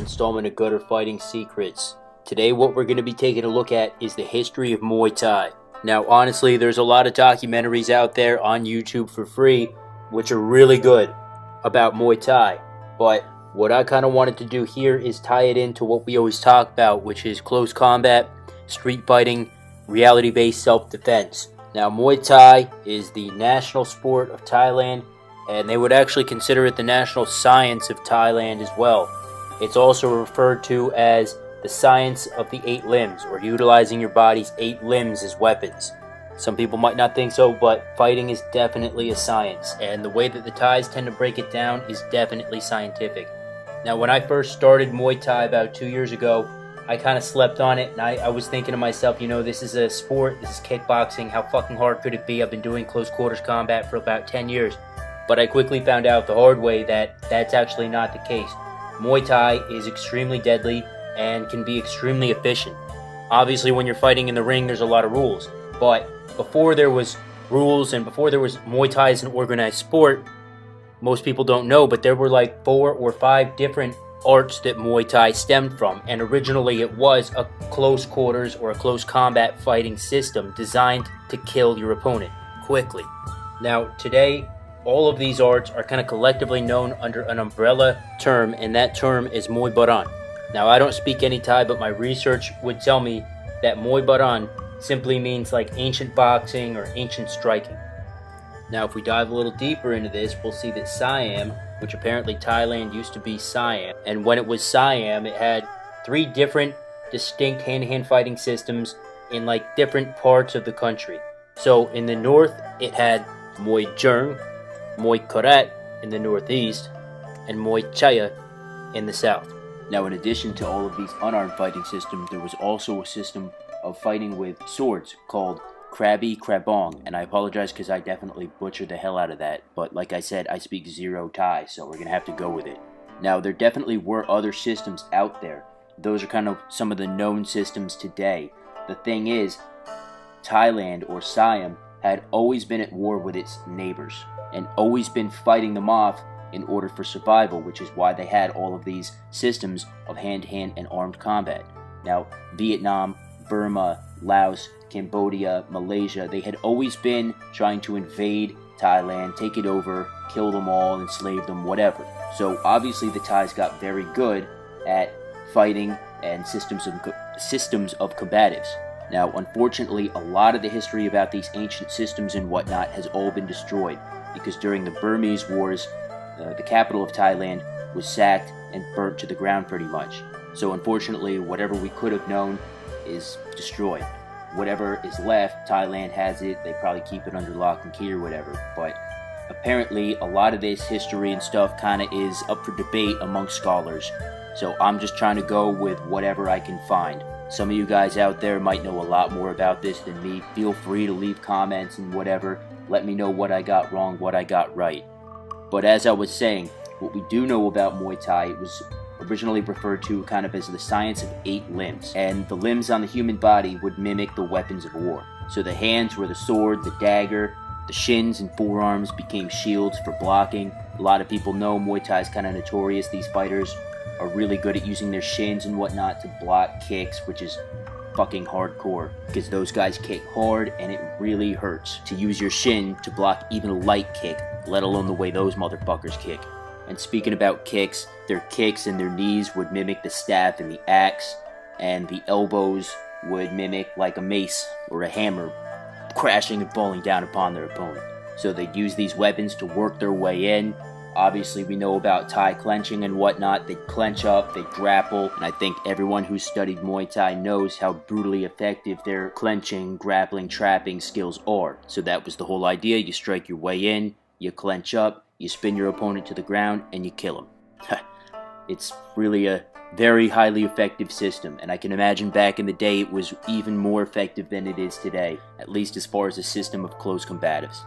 installment of Gutter Fighting Secrets. Today what we're going to be taking a look at is the history of Muay Thai. Now honestly, there's a lot of documentaries out there on YouTube for free which are really good about Muay Thai, but what I kind of wanted to do here is tie it into what we always talk about, which is close combat, street fighting, reality-based self-defense. Now Muay Thai is the national sport of Thailand, and they would actually consider it the national science of Thailand as well. It's also referred to as the science of the 8 limbs, or utilizing your body's 8 limbs as weapons. Some people might not think so, but fighting is definitely a science, and the way that the Thais tend to break it down is definitely scientific. Now when I first started Muay Thai about 2 years ago, I kind of slept on it, and I was thinking to myself, you know, this is a sport, this is kickboxing, how fucking hard could it be? I've been doing close quarters combat for about 10 years. But I quickly found out the hard way that that's actually not the case. Muay Thai is extremely deadly and can be extremely efficient. Obviously when you're fighting in the ring there's a lot of rules, but before there was rules and before there was Muay Thai as an organized sport, most people don't know, but there were like 4 or 5 different arts that Muay Thai stemmed from, and originally it was a close quarters or a close combat fighting system designed to kill your opponent quickly. Now today, all of these arts are kind of collectively known under an umbrella term, and that term is Muay Baran. Now I don't speak any Thai, but my research would tell me that Muay Baran simply means like ancient boxing or ancient striking. Now if we dive a little deeper into this, we'll see that Siam, which apparently Thailand used to be Siam, and when it was Siam it had 3 different distinct hand-to-hand fighting systems in like different parts of the country. So in the north it had Muay Jung, Muay Karat in the northeast, and Muay Chaya in the south. Now in addition to all of these unarmed fighting systems, there was also a system of fighting with swords called Krabi Krabong, and I apologize because I definitely butchered the hell out of that, but like I said, I speak zero Thai, so we're gonna have to go with it. Now there definitely were other systems out there. Those are kind of some of the known systems today. The thing is, Thailand or Siam had always been at war with its neighbors and always been fighting them off in order for survival, which is why they had all of these systems of hand-to-hand and armed combat. Now Vietnam, Burma, Laos, Cambodia, Malaysia, they had always been trying to invade Thailand, take it over, kill them all, enslave them, whatever. So obviously the Thais got very good at fighting and systems of combatives. Now unfortunately a lot of the history about these ancient systems and whatnot has all been destroyed, because during the Burmese wars the capital of Thailand was sacked and burnt to the ground pretty much. So unfortunately whatever we could have known is destroyed. Whatever is left, Thailand has it, they probably keep it under lock and key or whatever, but apparently a lot of this history and stuff kind of is up for debate among scholars, so I'm just trying to go with whatever I can find. Some of you guys out there might know a lot more about this than me. Feel free to leave comments and whatever, let me know what I got wrong, what I got right. But as I was saying, what we do know about Muay Thai, it was originally referred to kind of as the science of 8 limbs, and the limbs on the human body would mimic the weapons of war. So the hands were the sword, the dagger, the shins and forearms became shields for blocking. A lot of people know Muay Thai is kind of notorious. These fighters are really good at using their shins and whatnot to block kicks, which is fucking hardcore, because those guys kick hard and it really hurts to use your shin to block even a light kick, let alone the way those motherfuckers kick. And speaking about kicks, their kicks and their knees would mimic the staff and the axe, and the elbows would mimic like a mace or a hammer, crashing and falling down upon their opponent. So they'd use these weapons to work their way in. Obviously we know about Thai clenching and whatnot. They'd clench up, they'd grapple, and I think everyone who's studied Muay Thai knows how brutally effective their clenching, grappling, trapping skills are. So that was the whole idea. You strike your way in, you clench up, you spin your opponent to the ground, and you kill him. It's really a very highly effective system, and I can imagine back in the day it was even more effective than it is today, at least as far as a system of close combatives.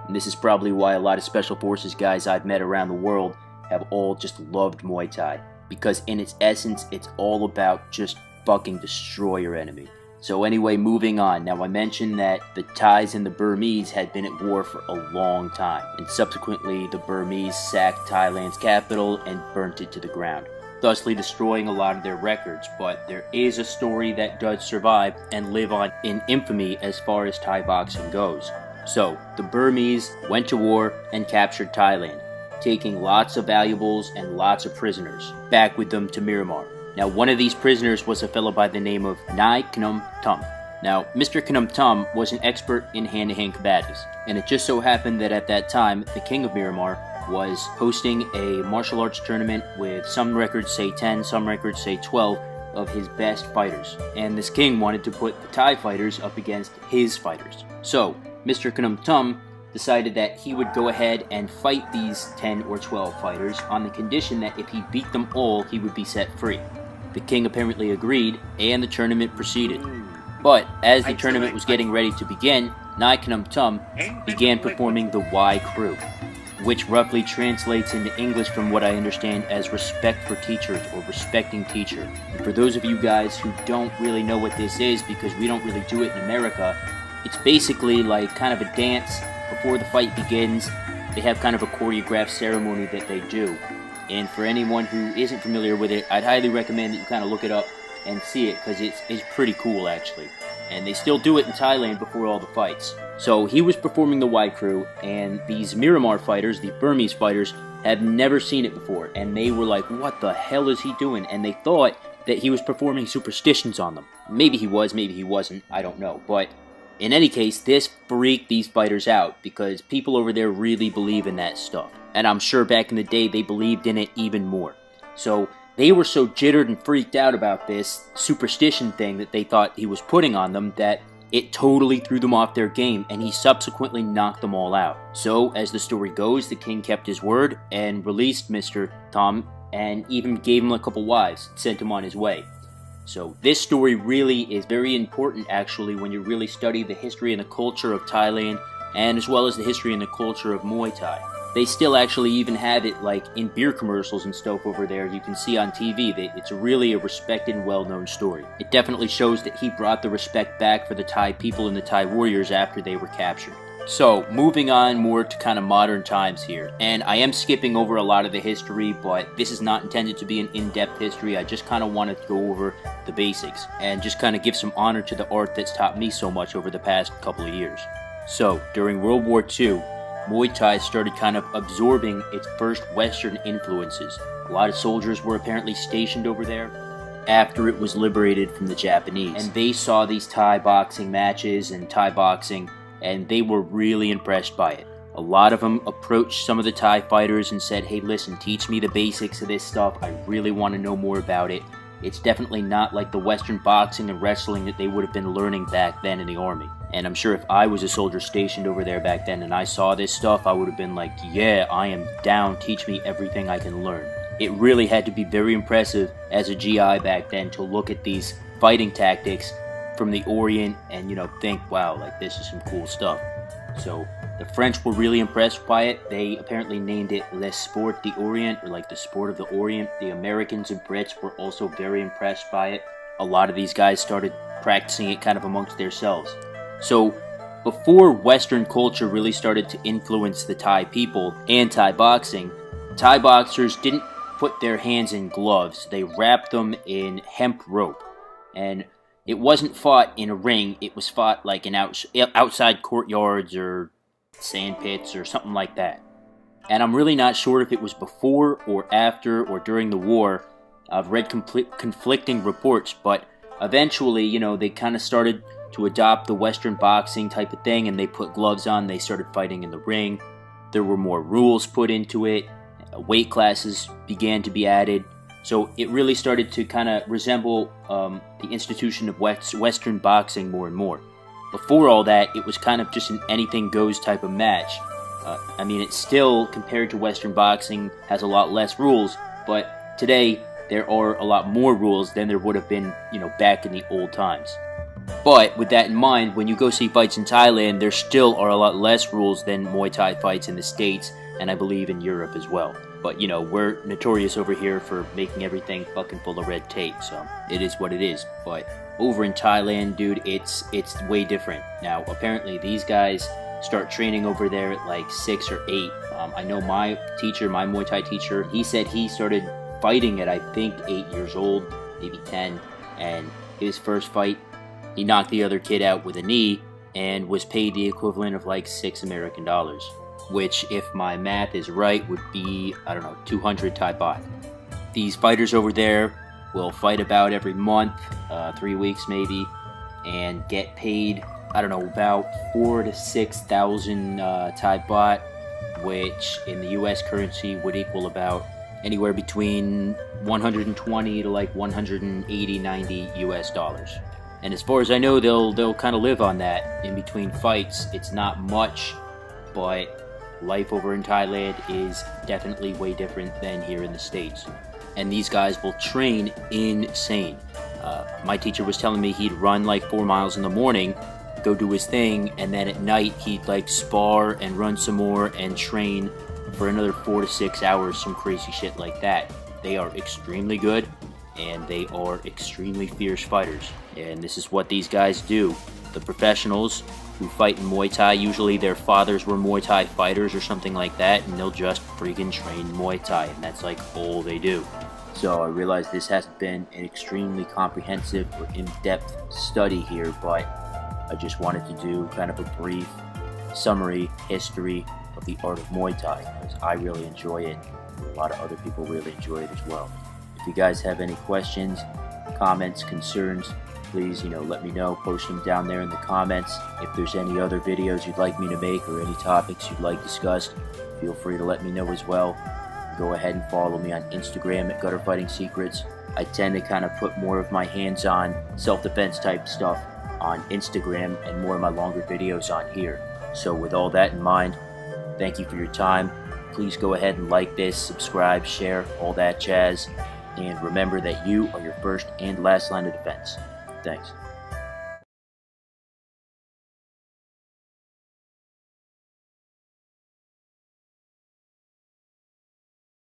And this is probably why a lot of special forces guys I've met around the world have all just loved Muay Thai, because in its essence it's all about just fucking destroy your enemy. So anyway, moving on. Now I mentioned that the Thais and the Burmese had been at war for a long time, and subsequently the Burmese sacked Thailand's capital and burnt it to the ground. thusly destroying a lot of their records. But there is a story that does survive and live on in infamy as far as Thai boxing goes. So, the Burmese went to war and captured Thailand, taking lots of valuables and lots of prisoners back with them to Myanmar. Now, one of these prisoners was a fellow by the name of Nai Khnum Tum. Now, Mr. Khnum Tum was an expert in hand-to-hand combatives, and it just so happened that at that time, the king of Myanmar was hosting a martial arts tournament with some records say 10, some records say 12 of his best fighters. And this king wanted to put the Thai fighters up against his fighters. So, Mr. Khnum Tum decided that he would go ahead and fight these 10 or 12 fighters on the condition that if he beat them all, he would be set free. The king apparently agreed, and the tournament proceeded. But as the tournament was getting ready to begin, Nai Khnum Tum began performing the Y Crew, which roughly translates into English from what I understand as respect for teachers or respecting teacher. And for those of you guys who don't really know what this is, because we don't really do it in America, it's basically like kind of a dance before the fight begins. They have kind of a choreographed ceremony that they do. And for anyone who isn't familiar with it, I'd highly recommend that you kind of look it up and see it, because it's pretty cool actually. And they still do it in Thailand before all the fights. So he was performing the Y Crew, and these Myanmar fighters, the Burmese fighters, had never seen it before, and they were like, what the hell is he doing? And they thought that he was performing superstitions on them. Maybe he was, maybe he wasn't, I don't know. But in any case, this freaked these fighters out, because people over there really believe in that stuff. And I'm sure back in the day they believed in it even more. So they were so jittered and freaked out about this superstition thing that they thought he was putting on them that it totally threw them off their game, and he subsequently knocked them all out. So, as the story goes, the king kept his word and released Mr. Tom, and even gave him a couple wives, sent him on his way. So this story really is very important actually when you really study the history and the culture of Thailand, and as well as the history and the culture of Muay Thai. They still actually even have it like in beer commercials and stuff over there. You can see on TV that it's really a respected and well-known story. It definitely shows that he brought the respect back for the Thai people and the Thai warriors after they were captured. So, moving on more to kind of modern times here. And I am skipping over a lot of the history, but this is not intended to be an in-depth history. I just kind of wanted to go over the basics and just kind of give some honor to the art that's taught me so much over the past couple of years. So, during World War II, Muay Thai started kind of absorbing its first Western influences. A lot of soldiers were apparently stationed over there after it was liberated from the Japanese. And they saw these Thai boxing matches and Thai boxing, and they were really impressed by it. A lot of them approached some of the Thai fighters and said, hey listen, teach me the basics of this stuff. I really want to know more about it. It's definitely not like the Western boxing and wrestling that they would have been learning back then in the army. And I'm sure if I was a soldier stationed over there back then and I saw this stuff, I would have been like, yeah, I am down, teach me everything I can learn. It really had to be very impressive as a GI back then to look at these fighting tactics from the Orient and, think, wow, like this is some cool stuff. So the French were really impressed by it. They apparently named it Le Sport d'Orient, or like the sport of the Orient. The Americans and Brits were also very impressed by it. A lot of these guys started practicing it kind of amongst themselves. So before Western culture really started to influence the Thai people and Thai boxing, Thai boxers didn't put their hands in gloves. They wrapped them in hemp rope. And it wasn't fought in a ring. It was fought like in outside courtyards or sand pits or something like that. And I'm really not sure if it was before or after or during the war. I've read conflicting reports, but eventually, they kind of started to adopt the Western boxing type of thing, and they put gloves on. They started fighting in the ring. There were more rules put into it. Weight classes began to be added. So it really started to kind of resemble the institution of Western boxing more and more. Before all that, it was kind of just an anything goes type of match. I mean, it still, compared to Western boxing, has a lot less rules, but today there are a lot more rules than there would have been, back in the old times. But with that in mind, when you go see fights in Thailand, there still are a lot less rules than Muay Thai fights in the States, and I believe in Europe as well. But, we're notorious over here for making everything fucking full of red tape, so it is what it is. But over in Thailand, dude, it's way different. Now, apparently these guys start training over there at like 6 or 8. I know my teacher, my Muay Thai teacher, he said he started fighting at I think 8 years old, maybe 10, and his first fight, he knocked the other kid out with a knee and was paid the equivalent of like $6 American, which, if my math is right, would be, I don't know, 200 Thai baht. These fighters over there will fight about every month, 3 weeks maybe, and get paid, I don't know, about 4,000 to 6,000 Thai baht, which in the US currency would equal about anywhere between 120 to like 180, 90 US dollars. And as far as I know, they'll kind of live on that in between fights. It's not much, but life over in Thailand is definitely way different than here in the States. And these guys will train insane. My teacher was telling me he'd run like 4 miles in the morning, go do his thing, and then at night he'd like spar and run some more and train for another 4 to 6 hours, some crazy shit like that. They are extremely good, and they are extremely fierce fighters. And this is what these guys do. The professionals who fight in Muay Thai, usually their fathers were Muay Thai fighters or something like that, and they'll just freaking train Muay Thai, and that's like all they do. So I realize this hasn't been an extremely comprehensive or in-depth study here, but I just wanted to do kind of a brief summary history of the art of Muay Thai, because I really enjoy it, and a lot of other people really enjoy it as well. If you guys have any questions, comments, concerns, please, let me know. Post them down there in the comments. If there's any other videos you'd like me to make or any topics you'd like discussed, feel free to let me know as well. Go ahead and follow me on Instagram at Gutter Fighting Secrets. I tend to kind of put more of my hands-on self-defense type stuff on Instagram and more of my longer videos on here. So with all that in mind, thank you for your time. Please go ahead and like this, subscribe, share, all that jazz. And remember that you are your first and last line of defense. Thanks.